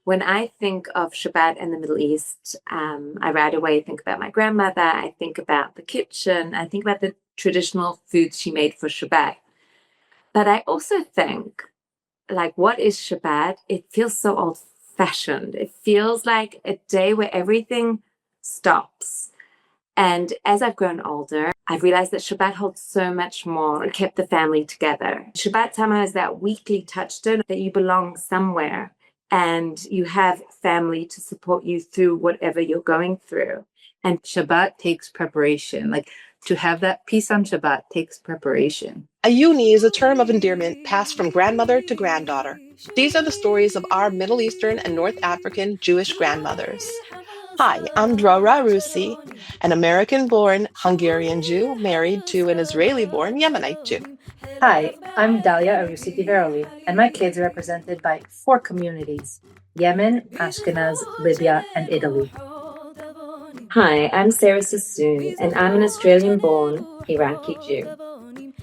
When I think of Shabbat in the Middle East, I right away think about my grandmother. I think about the kitchen. I think about the traditional foods she made for Shabbat. But I also think, like, what is Shabbat? It feels so old fashioned. It feels like a day where everything stops. And as I've grown older, I've realized that Shabbat holds so much more. It kept the family together. Shabbat somehow is that weekly touchstone that you belong somewhere and you have family to support you through whatever you're going through. And Shabbat takes preparation. Like to have that peace on Shabbat takes preparation. Ayuni is a term of endearment passed from grandmother to granddaughter. These are the stories of our Middle Eastern and North African Jewish grandmothers. Hi, I'm Drora Rusi, an American-born Hungarian Jew married to an Israeli-born Yemenite Jew. Hi, I'm Dalia Arusi Diveroli, and my kids are represented by 4 communities: Yemen, Ashkenaz, Libya, and Italy. Hi, I'm Sarah Sassoon, and I'm an Australian-born Iraqi Jew.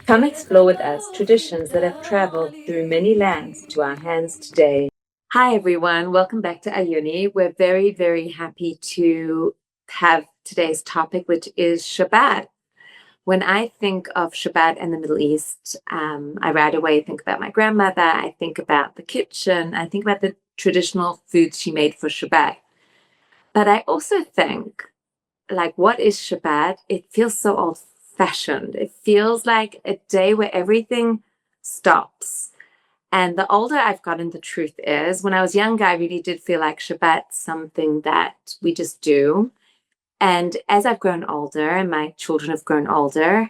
Come explore with us traditions that have traveled through many lands to our hands today. Hi, everyone. Welcome back to Ayuni. We're very, very happy to have today's topic, which is Shabbat. When I think of Shabbat in the Middle East, I right away think about my grandmother. I think about the kitchen. I think about the traditional foods she made for Shabbat. But I also think, like, what is Shabbat? It feels so old-fashioned. It feels like a day where everything stops. And the older I've gotten, the truth is, when I was younger, I really did feel like Shabbat's something that we just do. And as I've grown older and my children have grown older,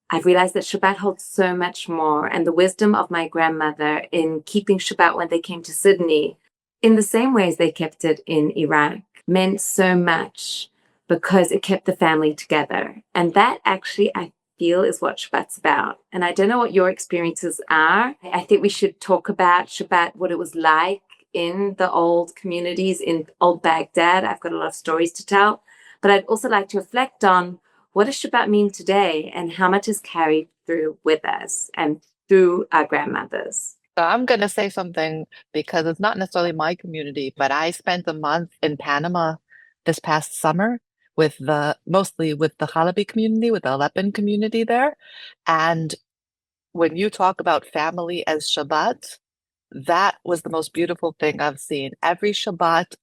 I've realized that Shabbat holds so much more. And the wisdom of my grandmother in keeping Shabbat when they came to Sydney, in the same ways they kept it in Iraq, meant so much because it kept the family together. And that actually, I feel, is what Shabbat's about. And I don't know what your experiences are. I think we should talk about Shabbat, what it was like in the old communities in old Baghdad. I've got a lot of stories to tell. But I'd also like to reflect on what does Shabbat mean today and how much is carried through with us and through our grandmothers. So I'm going to say something because it's not necessarily my community, but I spent a month in Panama this past summer mostly with the Halabi community, with the Aleppan community there. And when you talk about family as Shabbat, that was the most beautiful thing I've seen. Every Shabbat,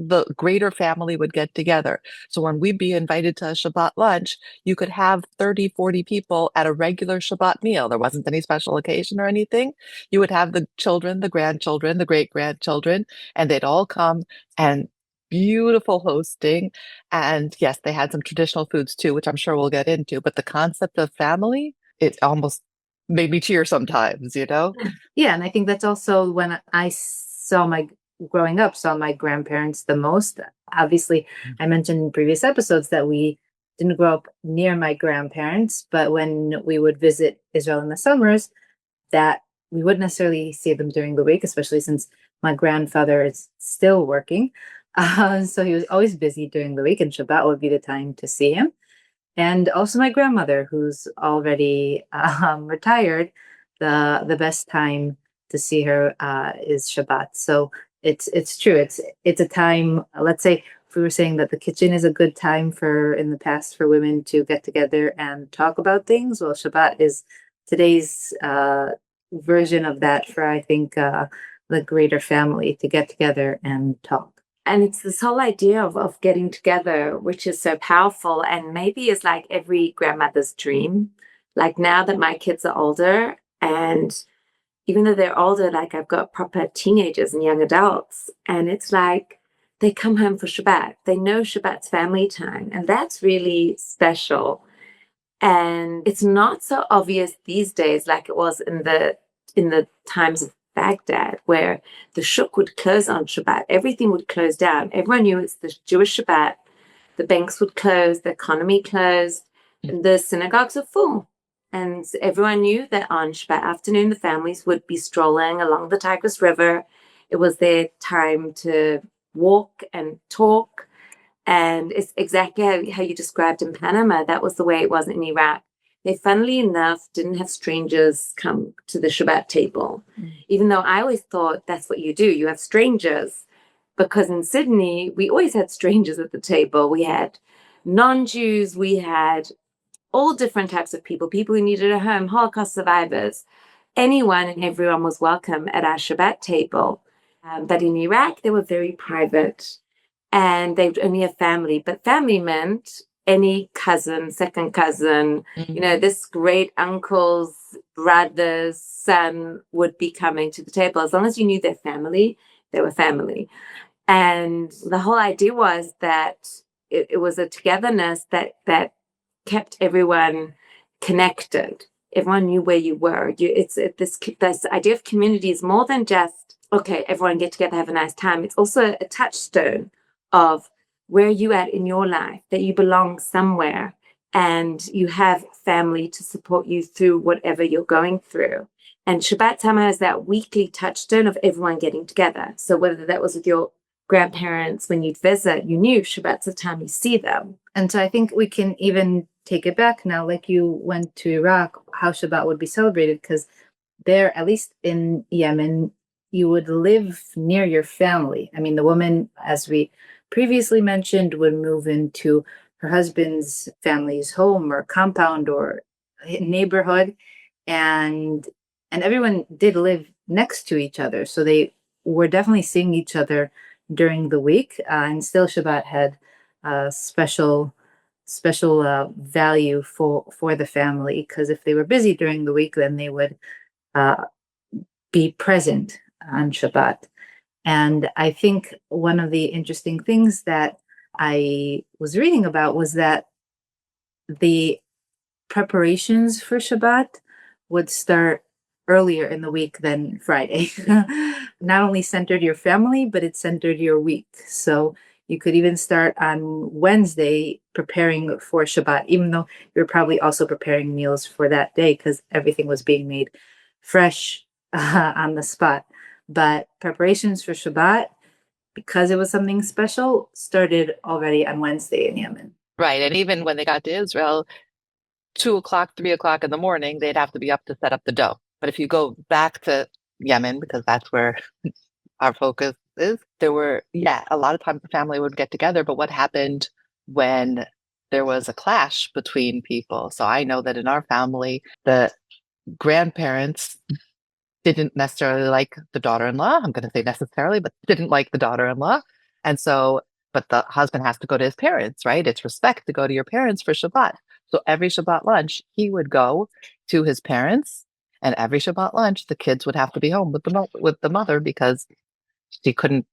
the greater family would get together. So when we'd be invited to a Shabbat lunch, you could have 30, 40 people at a regular Shabbat meal. There wasn't any special occasion or anything. You would have the children, the grandchildren, the great-grandchildren, and they'd all come, and beautiful hosting. And yes, they had some traditional foods too, which I'm sure we'll get into. But the concept of family, it almost made me cheer sometimes, you know? Yeah, and I think that's also when I saw growing up, saw my grandparents the most. Obviously, I mentioned in previous episodes that we didn't grow up near my grandparents, but when we would visit Israel in the summers, that we wouldn't necessarily see them during the week, especially since my grandfather is still working. So he was always busy during the week, and Shabbat would be the time to see him. And also my grandmother, who's already retired, the best time to see her is Shabbat. So it's true. It's a time. Let's say if we were saying that the kitchen is a good time for in the past for women to get together and talk about things. Well, Shabbat is today's version of that for I think the greater family to get together and talk. And it's this whole idea of getting together, which is so powerful and maybe is like every grandmother's dream. Like now that my kids are older, and even though they're older, like I've got proper teenagers and young adults, and it's like they come home for Shabbat. They know Shabbat's family time, and that's really special. And it's not so obvious these days like it was in the times of Baghdad, where the shuk would close on Shabbat. Everything would close down. Everyone knew it's the Jewish Shabbat. The banks would close, the economy closed, and the synagogues are full. And everyone knew that on Shabbat afternoon, the families would be strolling along the Tigris River. It was their time to walk and talk. And it's exactly how you described in Panama. That was the way it was in Iraq. They, funnily enough, didn't have strangers come to the Shabbat table, even though I always thought that's what you do. You have strangers. because in Sydney, we always had strangers at the table. We had non-Jews, we had all different types of people, people who needed a home, Holocaust survivors. Anyone and everyone was welcome at our Shabbat table. But in Iraq, they were very private and they would only have family. But family meant any cousin, second cousin, this great uncle's brother's son would be coming to the table. As long as you knew their family, they were family. And the whole idea was that it was a togetherness that kept everyone connected. Everyone knew where you were. This idea of community is more than just, okay, everyone get together, have a nice time. It's also a touchstone of where you at in your life, that you belong somewhere and you have family to support you through whatever you're going through. And Shabbat Summer is that weekly touchstone of everyone getting together. So whether that was with your grandparents when you'd visit, you knew Shabbat's the time you see them. And so I think we can even take it back now, like you went to Iraq, how Shabbat would be celebrated, because there, at least in Yemen, you would live near your family. I mean, the woman, as we previously mentioned, would move into her husband's family's home or compound or neighborhood, and everyone did live next to each other. So they were definitely seeing each other during the week, and still Shabbat had special value for the family, because if they were busy during the week, then they would be present on Shabbat. And I think one of the interesting things that I was reading about was that the preparations for Shabbat would start earlier in the week than Friday. Not only centered your family, but it centered your week. So you could even start on Wednesday preparing for Shabbat, even though you're probably also preparing meals for that day because everything was being made fresh on the spot. But preparations for Shabbat, because it was something special, started already on Wednesday in Yemen. Right. And even when they got to Israel, 2:00, 3:00 in the morning, they'd have to be up to set up the dough. But if you go back to Yemen, because that's where our focus is, there were, a lot of times the family would get together. But what happened when there was a clash between people? So I know that in our family, the grandparents didn't necessarily like the daughter-in-law. I'm going to say necessarily, but didn't like the daughter-in-law. And so, but the husband has to go to his parents, right? It's respect to go to your parents for Shabbat. So every Shabbat lunch, he would go to his parents, and every Shabbat lunch, the kids would have to be home with the mother because she couldn't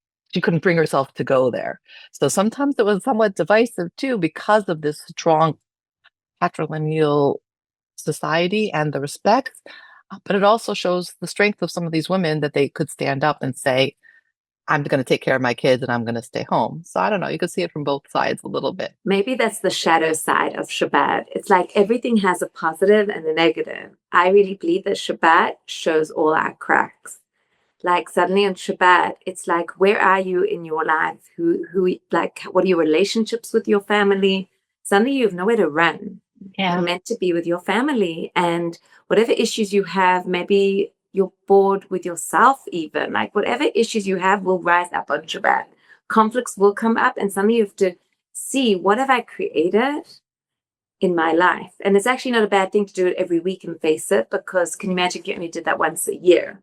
bring herself to go there. So sometimes it was somewhat divisive too, because of this strong patrilineal society and the respect. But it also shows the strength of some of these women, that they could stand up and say, I'm going to take care of my kids and I'm going to stay home. So I don't know. You could see it from both sides a little bit. Maybe that's the shadow side of Shabbat. It's like everything has a positive and a negative. I really believe that Shabbat shows all our cracks. Like suddenly on Shabbat, it's like, where are you in your life? What are your relationships with your family? Suddenly you have nowhere to run. Yeah. You're meant to be with your family, and whatever issues you have, maybe you're bored with yourself even, like whatever issues you have will rise up on Shabbat. Conflicts will come up, and suddenly you have to see, what have I created in my life? And it's actually not a bad thing to do it every week and face it, because can you imagine if you only did that once a year?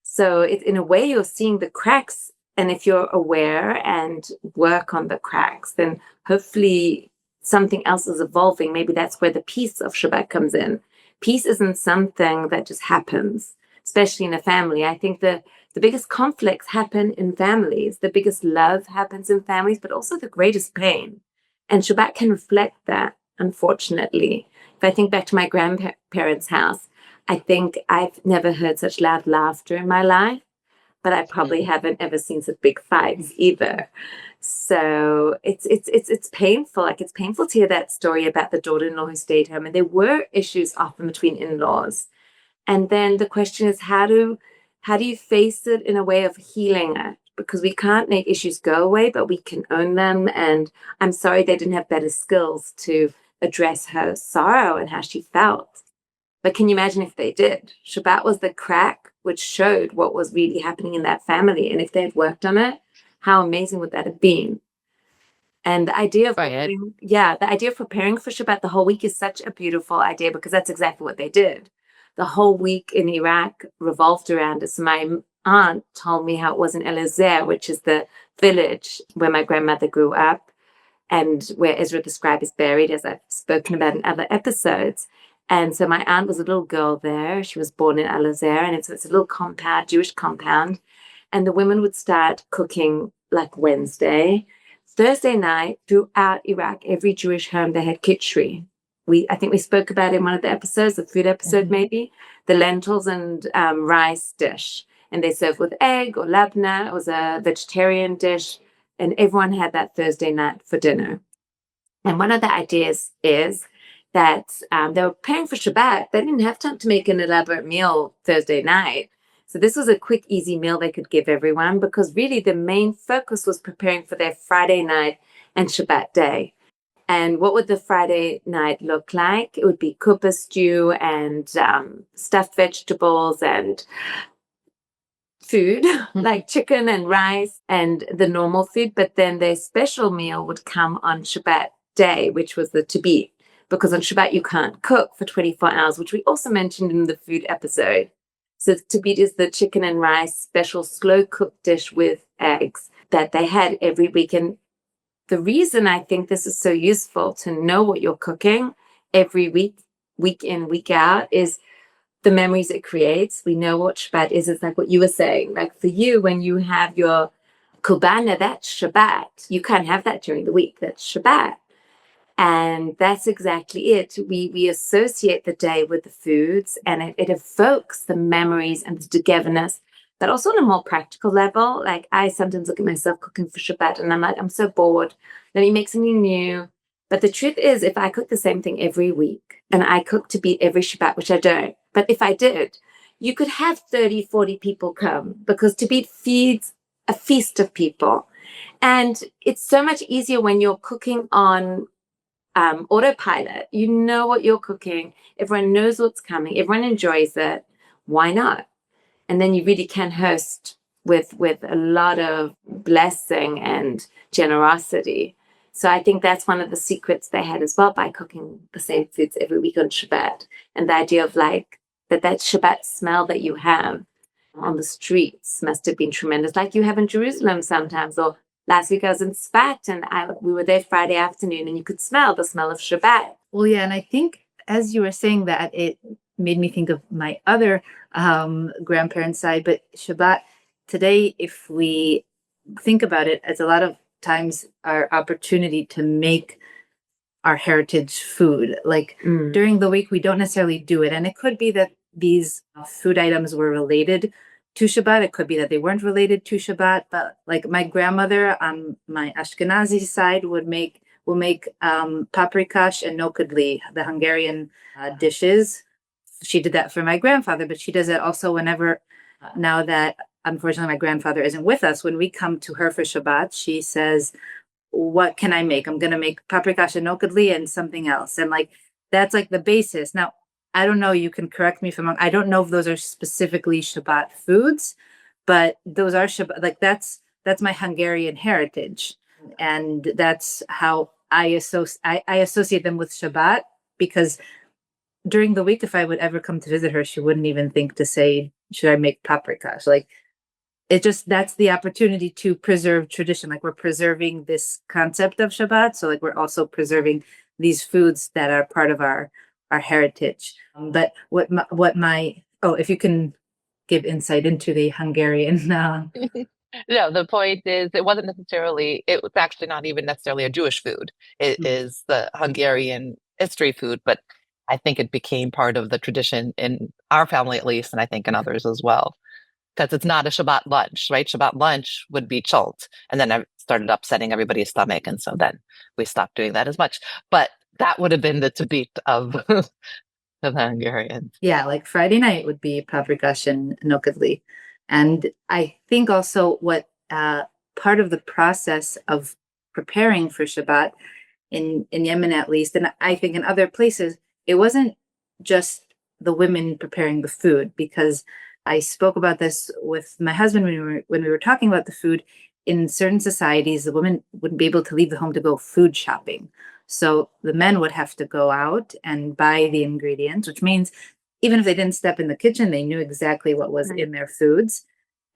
So in a way, you're seeing the cracks. And if you're aware and work on the cracks, then hopefully something else is evolving. Maybe that's where the peace of Shabbat comes in. Peace isn't something that just happens, especially in a family. I think the biggest conflicts happen in families. The biggest love happens in families, but also the greatest pain. And Shabbat can reflect that, unfortunately. If I think back to my grandparents' house, I think I've never heard such loud laughter in my life, but I probably haven't ever seen such big fights either. So it's painful. Like, it's painful to hear that story about the daughter-in-law who stayed home. And there were issues often between in-laws. And then the question is, how do you face it in a way of healing it? Because we can't make issues go away, but we can own them. And I'm sorry they didn't have better skills to address her sorrow and how she felt. But can you imagine if they did? Shabbat was the crack which showed what was really happening in that family. And if they had worked on it, How amazing would that have been? And the idea of Right. the idea of preparing for Shabbat the whole week is such a beautiful idea because that's exactly what they did. The whole week in Iraq revolved around it. So my aunt told me how it was in Elazar, which is the village where my grandmother grew up and where Ezra the scribe is buried, as I've spoken about in other episodes. And so my aunt was a little girl there. She was born in Elazar, and it's a little compound, Jewish compound. And the women would start cooking like Wednesday. Thursday night, throughout Iraq, every Jewish home, they had kitchery. I think we spoke about it in one of the episodes, the food episode maybe, the lentils and rice dish. And they served with egg or labna. It was a vegetarian dish. And everyone had that Thursday night for dinner. And one of the ideas is that they were preparing for Shabbat. They didn't have time to make an elaborate meal Thursday night. So this was a quick, easy meal they could give everyone because really the main focus was preparing for their Friday night and Shabbat day. And what would the Friday night look like? It would be kupa stew and stuffed vegetables and food like chicken and rice and the normal food. But then their special meal would come on Shabbat day, which was the tabit, because on Shabbat you can't cook for 24 hours, which we also mentioned in the food episode. So tabit is the chicken and rice special slow cooked dish with eggs that they had every week. And the reason I think this is so useful to know what you're cooking every week, week in, week out, is the memories it creates. We know what Shabbat is. It's like what you were saying. Like for you, when you have your kurbana, that's Shabbat. You can't have that during the week. That's Shabbat. And that's exactly it. We associate the day with the foods, and it evokes the memories and the togetherness, but also on a more practical level. Like I sometimes look at myself cooking for Shabbat and I'm like, I'm so bored. Let me make something new. But the truth is, if I cook the same thing every week and I cook to beat every Shabbat, which I don't, but if I did, you could have 30, 40 people come because to beat feeds a feast of people. And it's so much easier when you're cooking on autopilot. You know what you're cooking. Everyone knows what's coming. Everyone enjoys it. Why not? And then you really can host with a lot of blessing and generosity. So I think that's one of the secrets they had as well by cooking the same foods every week on Shabbat. And the idea of like that Shabbat smell that you have on the streets must have been tremendous, like you have in Jerusalem sometimes. Or last week I was in Sfat and we were there Friday afternoon and you could smell the smell of Shabbat. Well, yeah, and I think as you were saying that, it made me think of my other grandparents' side. But Shabbat today, if we think about it, it's a lot of times our opportunity to make our heritage food. Like during the week, we don't necessarily do it. And it could be that these food items were related to Shabbat. It could be that they weren't related to Shabbat. But like my grandmother on my Ashkenazi side will make paprikash and nokudli, the Hungarian dishes. She did that for my grandfather, but she does it also whenever, now that unfortunately my grandfather isn't with us, when we come to her for Shabbat, she says, what can I make? I'm going to make paprikash and nokudli and something else. And like, that's like the basis. Now, I don't know, you can correct me if I'm wrong. I don't know if those are specifically Shabbat foods, but those are Shabbat, like that's my Hungarian heritage. And that's how I associate them with Shabbat, because during the week, if I would ever come to visit her, she wouldn't even think to say, should I make paprikash? Like, it just, that's the opportunity to preserve tradition. Like we're preserving this concept of Shabbat. So like we're also preserving these foods that are part of our heritage. But if you can give insight into the Hungarian. No, the point is it was actually not even necessarily a Jewish food. It is the Hungarian history food, but I think it became part of the tradition in our family at least, and I think in others as well. Because it's not a Shabbat lunch, right? Shabbat lunch would be chult. And then I started upsetting everybody's stomach. And so then we stopped doing that as much. But that would have been the tabit of the Hungarians. Yeah, like Friday night would be paprikash and nokudli. And I think also what part of the process of preparing for Shabbat in Yemen, at least, and I think in other places, it wasn't just the women preparing the food, because I spoke about this with my husband when we were talking about the food. in certain societies, the women wouldn't be able to leave the home to go food shopping. So the men would have to go out and buy the ingredients, which means even if they didn't step in the kitchen, they knew exactly what was in their foods.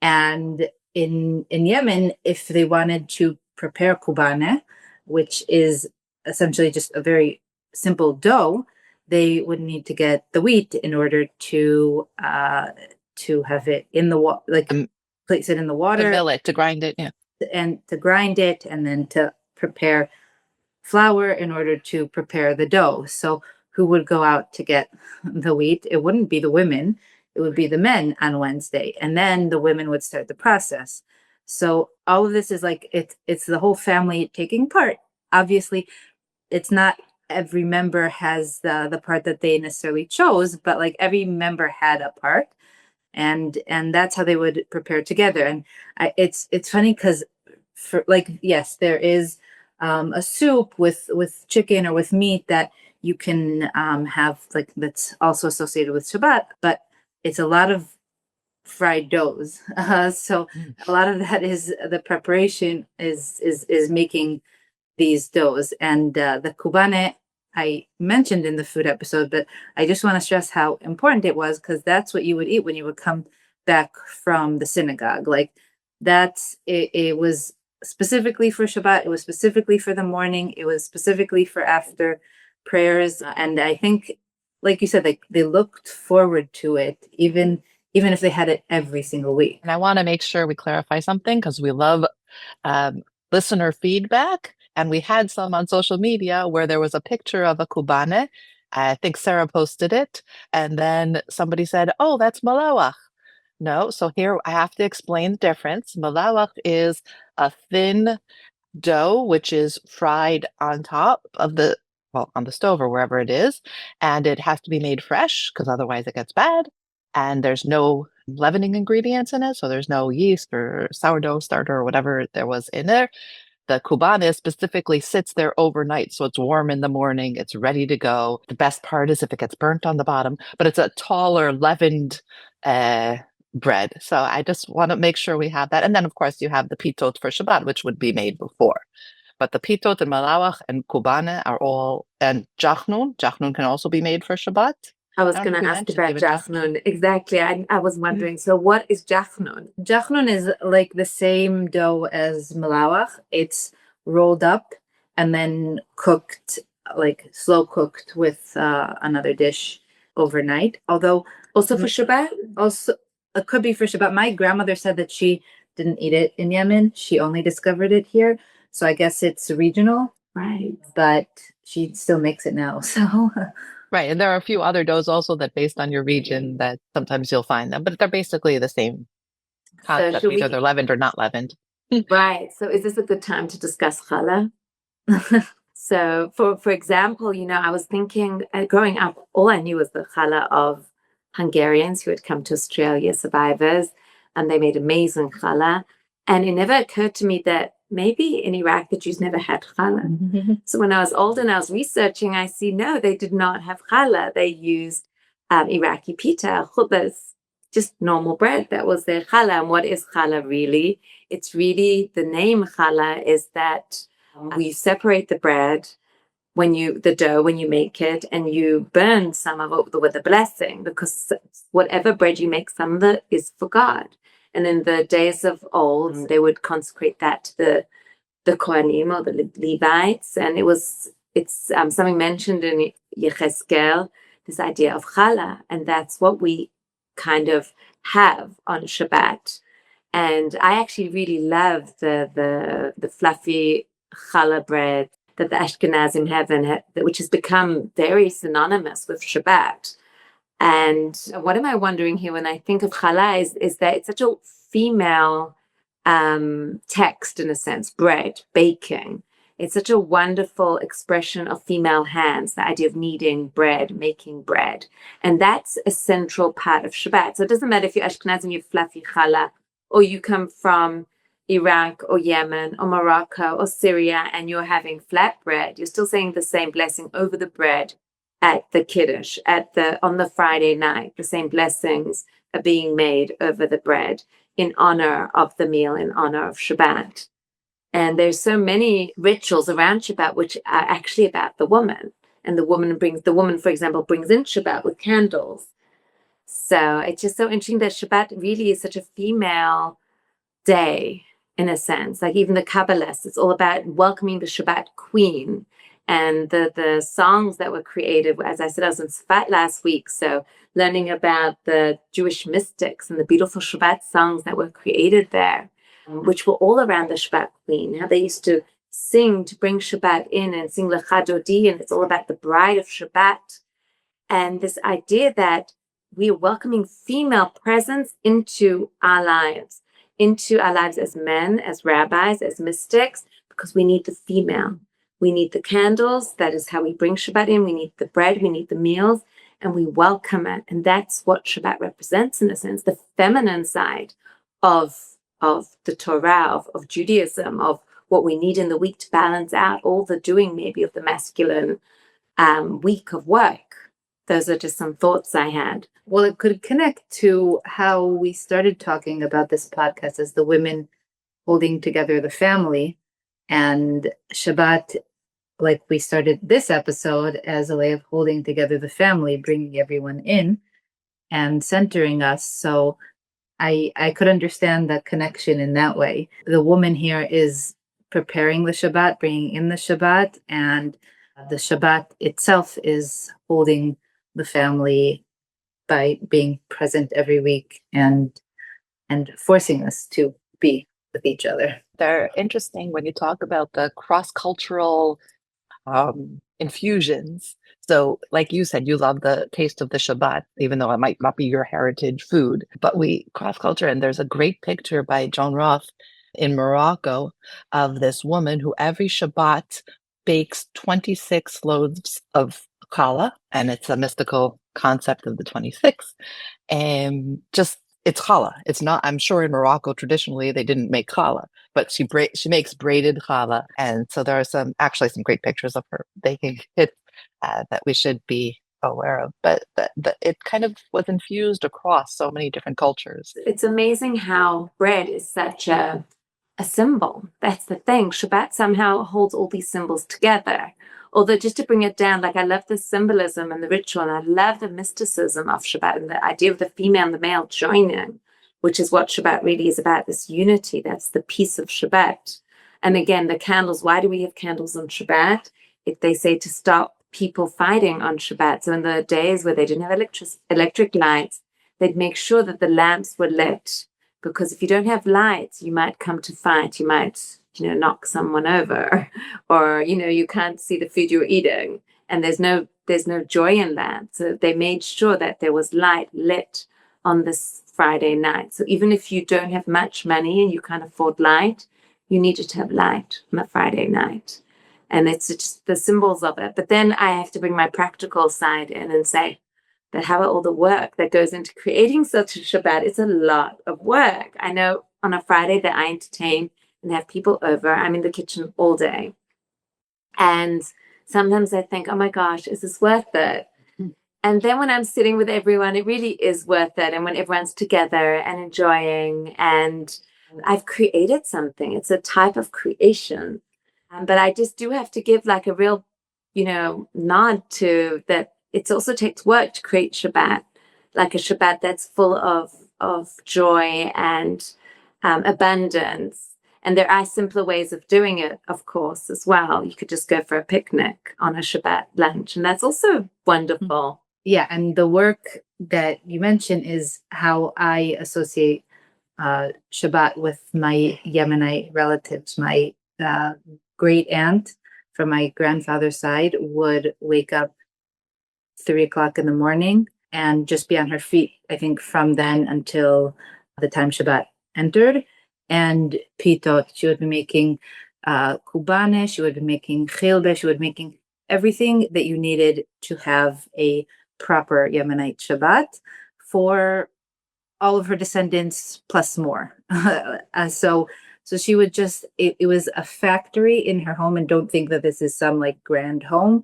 And in Yemen, if they wanted to prepare kubane, which is essentially just a very simple dough, they would need to get the wheat in order to have it in the water, like place it in the water, to mill it, to grind it, and to grind it, and then to prepare flour in order to prepare the dough. So who would go out to get the wheat? It wouldn't be the women, it would be the men on Wednesday, and then the women would start the process. So all of this is like it's the whole family taking part. Obviously, it's not every member has the part that they necessarily chose, but like every member had a part, and that's how they would prepare together. And it's funny because for like, yes, there is a soup with chicken or with meat that you can have, like, that's also associated with Shabbat, but it's a lot of fried doughs. So a lot of that is the preparation is making these doughs. And the kubane I mentioned in the food episode, but I just want to stress how important it was, because that's what you would eat when you would come back from the synagogue. Like it was specifically for Shabbat. It was specifically for the morning. It was specifically for after prayers. And I think, like you said, like they looked forward to it, even if they had it every single week. And I want to make sure we clarify something, because we love listener feedback. And we had some on social media where there was a picture of a kubane. I think Sarah posted it. And then somebody said, oh, that's malawach. No, so here I have to explain the difference. Malawach is a thin dough, which is fried on top of on the stove or wherever it is. And it has to be made fresh, because otherwise it gets bad. And there's no leavening ingredients in it. So there's no yeast or sourdough starter or whatever there was in there. The kubane specifically sits there overnight, so it's warm in the morning, it's ready to go. The best part is if it gets burnt on the bottom, but it's a taller, leavened bread. So I just want to make sure we have that. And then, of course, you have the pitot for Shabbat, which would be made before. But the pitot and malawach and kubane are all, and jachnun can also be made for Shabbat. I was going to ask about jachnun. Exactly. I was wondering, so what is jachnun? Jachnun is like the same dough as malawach. It's rolled up and then cooked, like slow cooked with another dish overnight. Although also for Shabbat? Also, it could be for Shabbat. My grandmother said that she didn't eat it in Yemen. She only discovered it here. So I guess it's regional. Right. But she still makes it now. So... Right. And there are a few other doughs also that based on your region that sometimes you'll find them, but they're basically the same concept. So either they're leavened or not leavened. Right. So is this a good time to discuss challah? So for example, I was thinking growing up, all I knew was the challah of Hungarians who had come to Australia, survivors, and they made amazing challah. And it never occurred to me that maybe in Iraq the Jews never had challah. So when I was older and I was researching, I see, no, they did not have challah. They used Iraqi pita, khubaz, just normal bread. That was their challah. And what is challah really? It's really, the name challah is that we separate the bread the dough, when you make it, and you burn some of it with a blessing, because whatever bread you make, some of it is for God. And in the days of old, they would consecrate that to the Kohanim or the Levites. And it's something mentioned in Yechezkel, this idea of challah. And that's what we kind of have on Shabbat. And I actually really love the fluffy challah bread that the Ashkenazim have, which has become very synonymous with Shabbat. And what am I wondering here when I think of challah is that it's such a female text, in a sense, bread, baking. It's such a wonderful expression of female hands, the idea of kneading bread, making bread. And that's a central part of Shabbat. So it doesn't matter if you're Ashkenazim, you have fluffy challah, or you come from Iraq or Yemen or Morocco or Syria and you're having flat bread, you're still saying the same blessing over the bread at the Kiddush, on the Friday night. The same blessings are being made over the bread. in honor of the meal, in honor of Shabbat. And there's so many rituals around Shabbat which are actually about the woman. And the woman, for example, brings in Shabbat with candles. So it's just so interesting that Shabbat really is such a female day, in a sense. Like even the Kabbalists, it's all about welcoming the Shabbat queen. And the songs that were created, as I said, I was in Sfat last week, so learning about the Jewish mystics and the beautiful Shabbat songs that were created there, which were all around the Shabbat queen, how they used to sing to bring Shabbat in and sing Lecha Dodi, and it's all about the bride of Shabbat. And this idea that we are welcoming female presence into our lives as men, as rabbis, as mystics, because we need the female. We need the candles. That is how we bring Shabbat in. We need the bread. We need the meals. And we welcome it. And that's what Shabbat represents, in a sense, the feminine side of the Torah, of Judaism, of what we need in the week to balance out all the doing maybe of the masculine week of work. Those are just some thoughts I had. Well, it could connect to how we started talking about this podcast as the women holding together the family, and Shabbat, like we started this episode as a way of holding together the family, bringing everyone in and centering us. So I could understand that connection in that way. The woman here is preparing the Shabbat, bringing in the Shabbat, and the Shabbat itself is holding the family by being present every week and forcing us to be with each other. They're interesting when you talk about the cross-cultural infusions. So like you said, you love the taste of the Shabbat, even though it might not be your heritage food, but we cross-culture. And there's a great picture by Joan Roth in Morocco of this woman who every Shabbat bakes 26 loaves of challah, and it's a mystical concept of the 26. And just it's challah. It's not. I'm sure in Morocco traditionally they didn't make challah, but she makes braided challah, and so there are some great pictures of her baking it that we should be aware of. But it kind of was infused across so many different cultures. It's amazing how bread is such a symbol. That's the thing. Shabbat somehow holds all these symbols together. Although just to bring it down, like I love the symbolism and the ritual, and I love the mysticism of Shabbat and the idea of the female and the male joining, which is what Shabbat really is about, this unity. That's the peace of Shabbat. And again, the candles, why do we have candles on Shabbat? If they say to stop people fighting on Shabbat. So in the days where they didn't have electric lights, they'd make sure that the lamps were lit. Because if you don't have lights, you might come to fight. You might, knock someone over, or you can't see the food you're eating, and there's no joy in that. So they made sure that there was light lit on this Friday night. So even if you don't have much money and you can't afford light, you needed to have light on a Friday night, and it's just the symbols of it. But then I have to bring my practical side in and say, but how about all the work that goes into creating such a Shabbat? It's a lot of work. I know on a Friday that I entertain and have people over, I'm in the kitchen all day. And sometimes I think, oh my gosh, is this worth it? And then when I'm sitting with everyone, it really is worth it. And when everyone's together and enjoying, and I've created something, it's a type of creation. But I just do have to give like a real, nod to that. It also takes work to create Shabbat, like a Shabbat that's full of joy and abundance. And there are simpler ways of doing it, of course, as well. You could just go for a picnic on a Shabbat lunch, and that's also wonderful. Yeah, and the work that you mentioned is how I associate Shabbat with my Yemenite relatives. My great aunt from my grandfather's side would wake up 3:00 in the morning and just be on her feet, I think, from then until the time Shabbat entered. And pitot, she would be making kubane, she would be making chilbe, she would be making everything that you needed to have a proper Yemenite Shabbat for all of her descendants plus more. So she would just, it was a factory in her home, and don't think that this is some like grand home,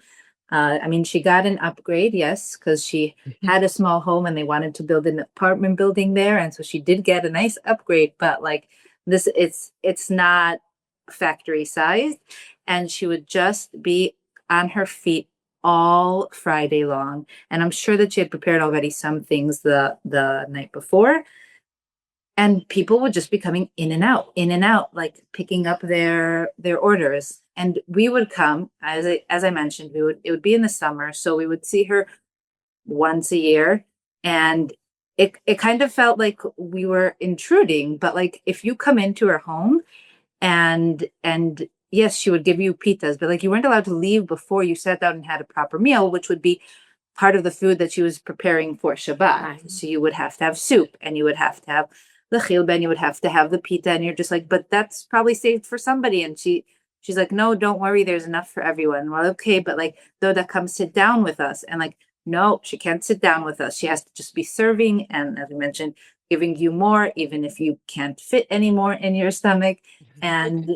I mean, she got an upgrade, yes, because she had a small home and they wanted to build an apartment building there, and so she did get a nice upgrade. But like this, it's not factory sized, and she would just be on her feet all Friday long. And I'm sure that she had prepared already some things the night before, and people would just be coming in and out, like picking up their orders. And we would come, as I mentioned, it would be in the summer, so we would see her once a year, and it kind of felt like we were intruding. But like if you come into her home, and yes, she would give you pitas, but like you weren't allowed to leave before you sat down and had a proper meal, which would be part of the food that she was preparing for Shabbat. Right. So you would have to have soup, and you would have to have the chilben, you would have to have the pita, and you're just like, but that's probably saved for somebody. And she's like, no, don't worry, there's enough for everyone. Well, okay, but like Doda, come sit down with us. And like, no, she can't sit down with us. She has to just be serving, and as we mentioned, giving you more, even if you can't fit anymore in your stomach. And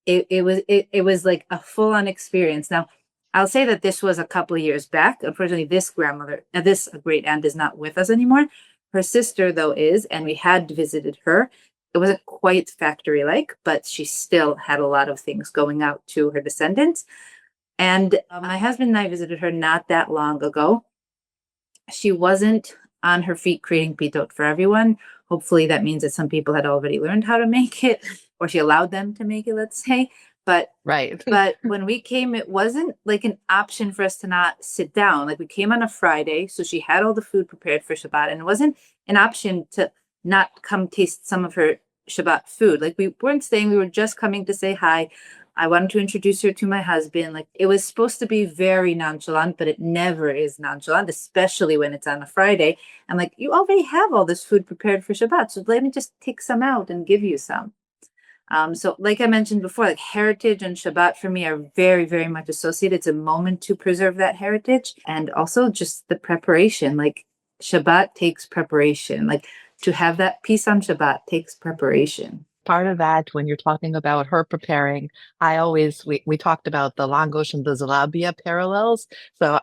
it was like a full-on experience. Now, I'll say that this was a couple of years back. Unfortunately, this great aunt is not with us anymore. Her sister, though, is, and we had visited her. It wasn't quite factory-like, but she still had a lot of things going out to her descendants. And my husband and I visited her not that long ago. She wasn't on her feet creating pitot for everyone. Hopefully that means that some people had already learned how to make it, or she allowed them to make it, let's say. But Right. but when we came, it wasn't like an option for us to not sit down. Like we came on a Friday, so she had all the food prepared for Shabbat, and it wasn't an option to not come taste some of her Shabbat food. Like we weren't staying, we were just coming to say hi. I wanted to introduce her to my husband. Like it was supposed to be very nonchalant, but it never is nonchalant, especially when it's on a Friday. I'm like, you already have all this food prepared for Shabbat, so let me just take some out and give you some. So like I mentioned before, like heritage and Shabbat for me are very, very much associated. It's a moment to preserve that heritage, and also just the preparation. Like Shabbat takes preparation. Like to have that peace on Shabbat takes preparation. Part of that, when you're talking about her preparing, we talked about the langosh and the zalabia parallels. So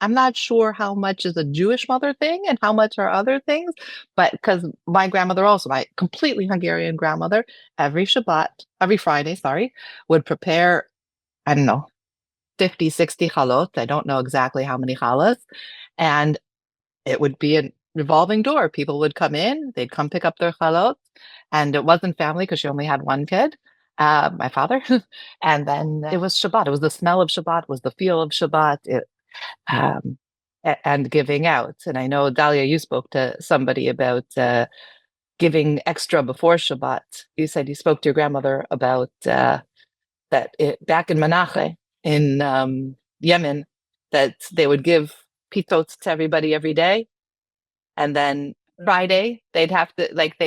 I'm not sure how much is a Jewish mother thing and how much are other things, but because my grandmother also, my completely Hungarian grandmother, every Friday, sorry, would prepare, I don't know, 50, 60 chalot. I don't know exactly how many challahs. And it would be a revolving door. People would come in, they'd come pick up their chalot, and it wasn't family because she only had one kid, my father. And then it was Shabbat. It was the smell of Shabbat, it was the feel of Shabbat, um, and giving out. And I know, Dalia, you spoke to somebody about giving extra before Shabbat. You said you spoke to your grandmother about back in Menachem in Yemen, that they would give pitot to everybody every day. And then Friday, they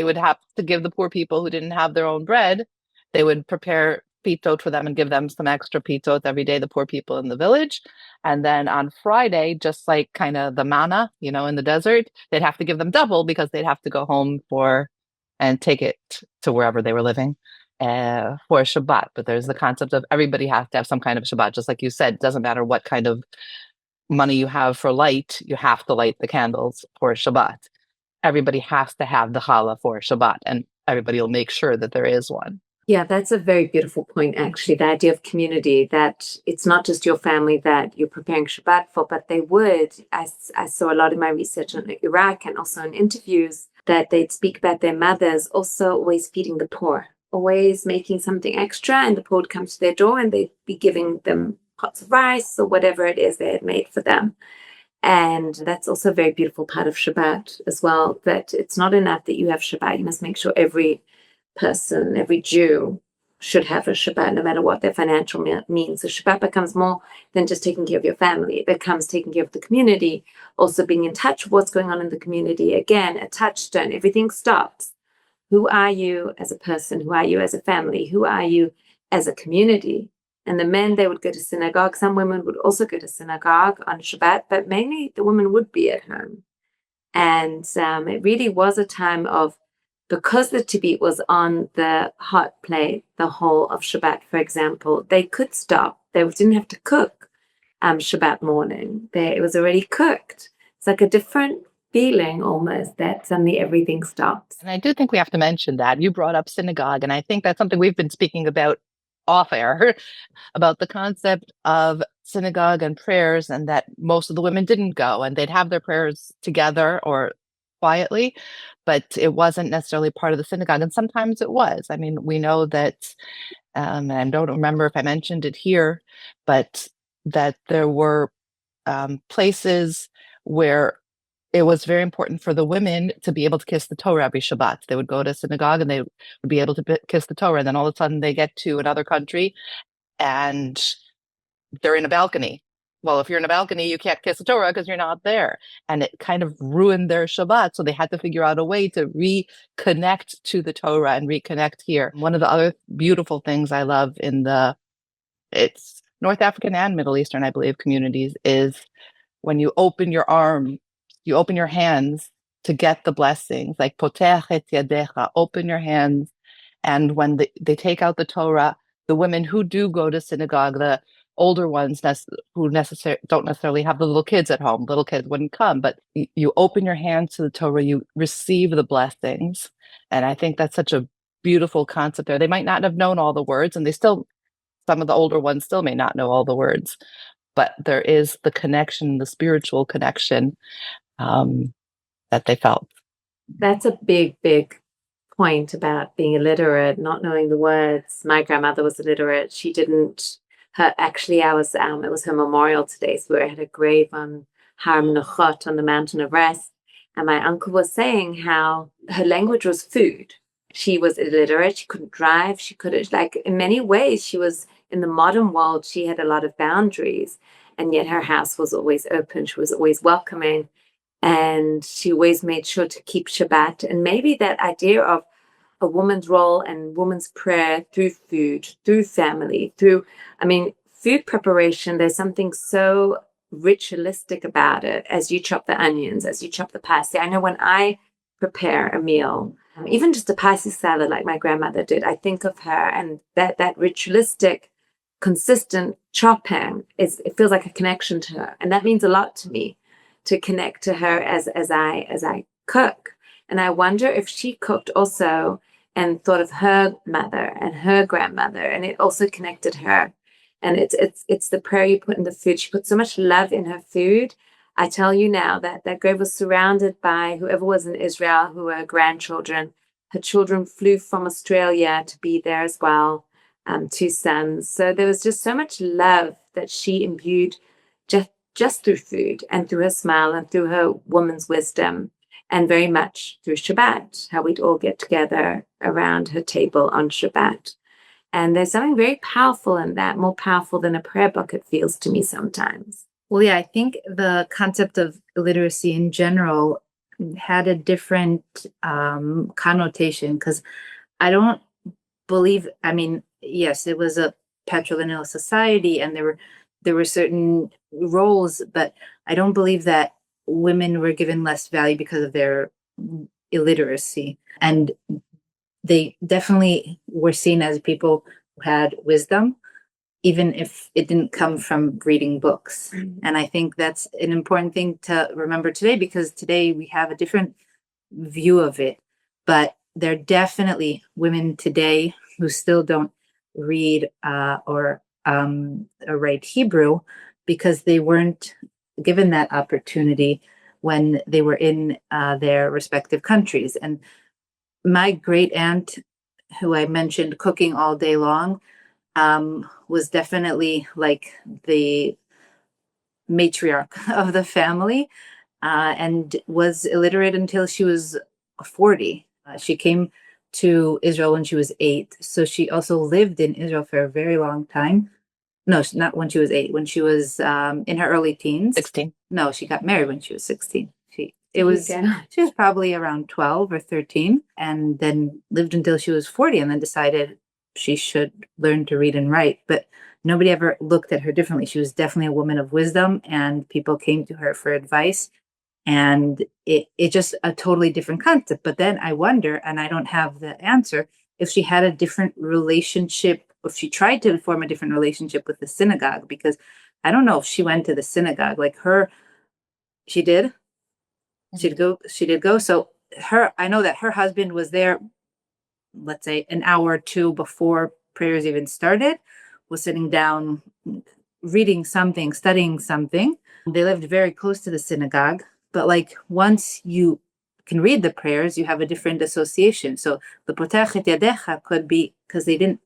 would have to give the poor people who didn't have their own bread. They would prepare pitot for them and give them some extra pitot every day, the poor people in the village. And then on Friday, just like kind of the manna, in the desert, they'd have to give them double because they'd have to go home and take it to wherever they were living for Shabbat. But there's the concept of everybody has to have some kind of Shabbat. Just like you said, it doesn't matter what kind of money you have for light, you have to light the candles for Shabbat. Everybody has to have the challah for Shabbat, and everybody will make sure that there is one. Yeah, that's a very beautiful point, actually. The idea of community, that it's not just your family that you're preparing Shabbat for, but they would, as I saw a lot in my research on Iraq and also in interviews, that they'd speak about their mothers also always feeding the poor, always making something extra, and the poor would come to their door and they'd be giving them pots of rice or whatever it is they had made for them. And that's also a very beautiful part of Shabbat as well, that it's not enough that you have Shabbat. You must make sure every person, every Jew should have a Shabbat, no matter what their financial means. So Shabbat becomes more than just taking care of your family. It becomes taking care of the community, also being in touch with what's going on in the community. Again, a touchstone, everything stops. Who are you as a person? Who are you as a family? Who are you as a community? And the men, they would go to synagogue. Some women would also go to synagogue on Shabbat, but mainly the women would be at home. And it really was a time of, because the tibit was on the hot plate the whole of Shabbat, for example, they could stop. They didn't have to cook. Shabbat morning. It was already cooked. It's like a different feeling almost that suddenly everything stops. And I do think we have to mention that. You brought up synagogue, and I think that's something we've been speaking about off air about the concept of synagogue and prayers, and that most of the women didn't go, and they'd have their prayers together or quietly, but it wasn't necessarily part of the synagogue. And sometimes it was. I mean, we know that, and I don't remember if I mentioned it here, but that there were places where it was very important for the women to be able to kiss the Torah every Shabbat. They would go to synagogue and they would be able to kiss the Torah. And then all of a sudden they get to another country and they're in a balcony. Well, if you're in a balcony, you can't kiss the Torah because you're not there. And it kind of ruined their Shabbat. So they had to figure out a way to reconnect to the Torah and reconnect here. One of the other beautiful things I love in it's North African and Middle Eastern, I believe, communities is when you open your hands to get the blessings, like potech et yadecha, open your hands. And when they take out the Torah, the women who do go to synagogue, the older ones who don't necessarily have the little kids at home, little kids wouldn't come, but you open your hands to the Torah, you receive the blessings. And I think that's such a beautiful concept there. They might not have known all the words, and some of the older ones still may not know all the words, but there is the connection, the spiritual connection that they felt. That's a big, big point about being illiterate, not knowing the words. My grandmother was illiterate. She didn't. It was her memorial today, so we had a grave on Har Menachot on the Mountain of Rest, and my uncle was saying how her language was food. She was illiterate. She couldn't drive. She couldn't, like, in many ways, she was in the modern world. She had a lot of boundaries, and yet her house was always open. She was always welcoming. And she always made sure to keep Shabbat. And maybe that idea of a woman's role and woman's prayer through food, through family, food preparation, there's something so ritualistic about it as you chop the onions, as you chop the pasta. I know when I prepare a meal, even just a pasta salad like my grandmother did, I think of her and that ritualistic, consistent chopping it feels like a connection to her. And that means a lot to me, to connect to her as I cook. And I wonder if she cooked also and thought of her mother and her grandmother, and it also connected her. And it's the prayer you put in the food. She put so much love in her food. I tell you now that grave was surrounded by whoever was in Israel who were grandchildren. Her children flew from Australia to be there as well, 2 sons. So there was just so much love that she imbued just through food and through her smile and through her woman's wisdom, and very much through Shabbat, how we'd all get together around her table on Shabbat. And there's something very powerful in that, more powerful than a prayer book, it feels to me sometimes. Well, yeah, I think the concept of illiteracy in general had a different connotation, because I don't believe, yes, it was a patrilineal society and there were certain roles, but I don't believe that women were given less value because of their illiteracy. And they definitely were seen as people who had wisdom, even if it didn't come from reading books. Mm-hmm. And I think that's an important thing to remember today, because today we have a different view of it. But there are definitely women today who still don't read or write Hebrew because they weren't given that opportunity when they were in their respective countries. And my great aunt, who I mentioned cooking all day long, was definitely like the matriarch of the family, and was illiterate until she was 40. She came to Israel when she was 8. So she also lived in Israel for a very long time. No, not when she was 8, when she was in her early teens. 16. No, she got married when she was 16. She was probably around 12 or 13, and then lived until she was 40, and then decided she should learn to read and write. But nobody ever looked at her differently. She was definitely a woman of wisdom, and people came to her for advice. And it just a totally different concept. But then I wonder, and I don't have the answer, if she had a different relationship, if she tried to form a different relationship with the synagogue, because I don't know if she went to the synagogue. Like she did. She did go. So I know that her husband was there, let's say an hour or two before prayers even started, was sitting down, reading something, studying something. They lived very close to the synagogue, but like once you can read the prayers, you have a different association. So the potach et yadecha could be because they didn't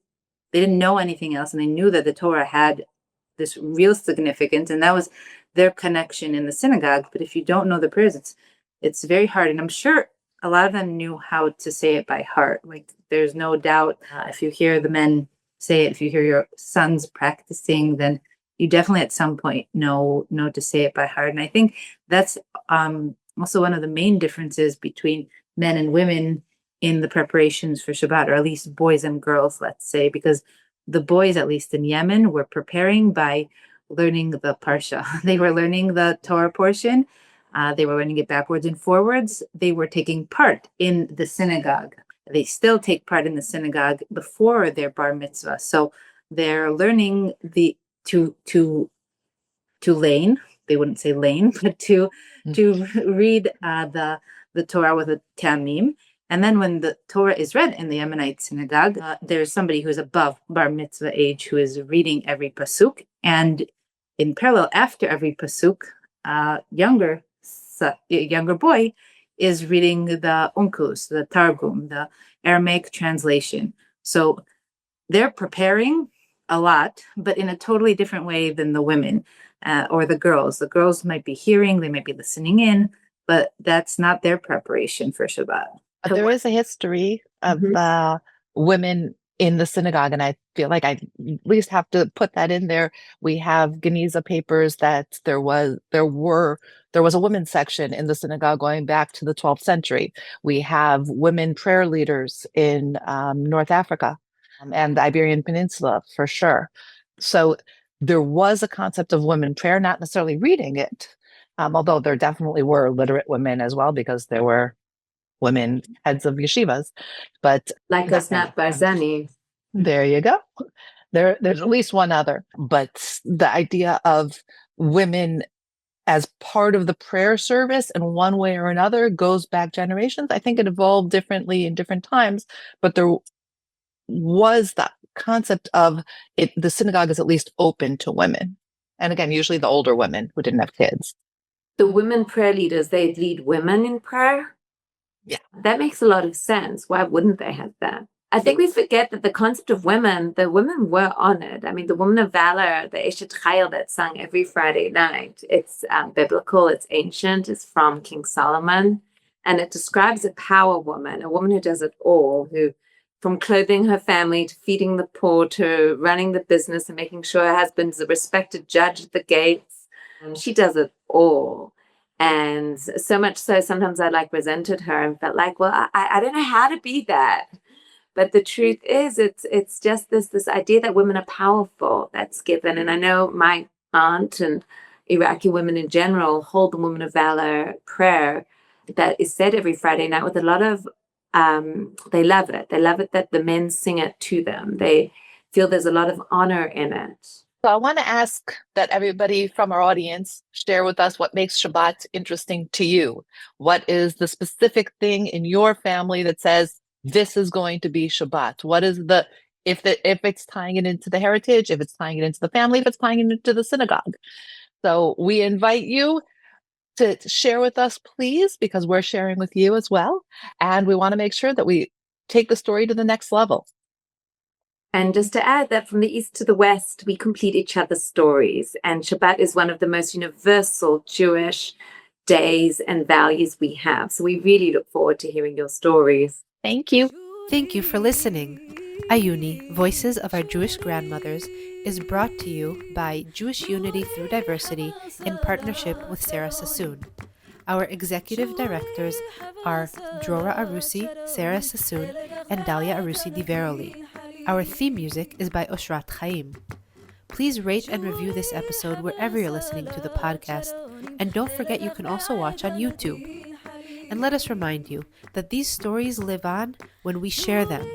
know anything else, and they knew that the Torah had this real significance, and that was their connection in the synagogue. But if you don't know the prayers, it's very hard. And I'm sure a lot of them knew how to say it by heart. Like there's no doubt if you hear the men say it, if you hear your sons practicing, then you definitely at some point know to say it by heart. And I think that's also one of the main differences between men and women in the preparations for Shabbat, or at least boys and girls, let's say, because the boys, at least in Yemen, were preparing by learning the Parsha. They were learning the Torah portion. They were learning it backwards and forwards. They were taking part in the synagogue. They still take part in the synagogue before their bar mitzvah. So they're learning to lane. They wouldn't say lane, but to read the Torah with a tamim. And then when the Torah is read in the Yemenite synagogue, there's somebody who's above bar mitzvah age who is reading every pasuk. And in parallel, after every pasuk, younger boy is reading the Onkelos, the Targum, the Aramaic translation. So they're preparing a lot, but in a totally different way than the women or the girls. The girls might be hearing, they might be listening in, but that's not their preparation for Shabbat. There is a history of women in the synagogue, and I feel like I at least have to put that in there. We have Geniza papers that there was a women's section in the synagogue going back to the 12th century. We have women prayer leaders in North Africa and the Iberian Peninsula for sure. So there was a concept of women prayer, not necessarily reading it, although there definitely were literate women as well, because there were women heads of yeshivas, but like Osnat Barzani. There you go. There's at least one other, but the idea of women as part of the prayer service in one way or another goes back generations. I think it evolved differently in different times, but there was that concept of it. The synagogue is at least open to women, and again, usually the older women who didn't have kids. The women prayer leaders, they lead women in prayer. Yeah. That makes a lot of sense. Why wouldn't they have that? I think we forget that the concept of women, the women were honored. I mean, the woman of valor, the Eshet Chayil that's sung every Friday night, it's biblical, it's ancient, it's from King Solomon, and it describes a power woman, a woman who does it all, who from clothing her family to feeding the poor to running the business and making sure her husband's a respected judge at the gates. She does it all. And so much so, sometimes I resented her and felt like, well, I don't know how to be that. But the truth is, it's just this idea that women are powerful that's given. And I know my aunt and Iraqi women in general hold the Woman of Valor prayer that is said every Friday night with a lot of, they love it. They love it that the men sing it to them. They feel there's a lot of honor in it. So I want to ask that everybody from our audience share with us what makes Shabbat interesting to you. What is the specific thing in your family that says this is going to be Shabbat? What is if it's tying it into the heritage, if it's tying it into the family, if it's tying it into the synagogue? So we invite you to share with us, please, because we're sharing with you as well. And we want to make sure that we take the story to the next level. And just to add that from the east to the west, we complete each other's stories. And Shabbat is one of the most universal Jewish days and values we have. So we really look forward to hearing your stories. Thank you. Thank you for listening. Ayuni, Voices of Our Jewish Grandmothers, is brought to you by Jewish Unity Through Diversity in partnership with Sarah Sassoon. Our executive directors are Drora Arusi, Sarah Sassoon, and Dalia Arusi Di Veroli. Our theme music is by Oshrat Chaim. Please rate and review this episode wherever you're listening to the podcast, and don't forget you can also watch on YouTube. And let us remind you that these stories live on when we share them.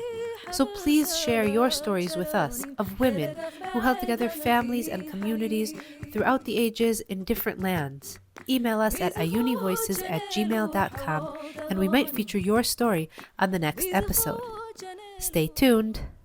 So please share your stories with us of women who held together families and communities throughout the ages in different lands. Email us at ayunivoices@gmail.com and we might feature your story on the next episode. Stay tuned.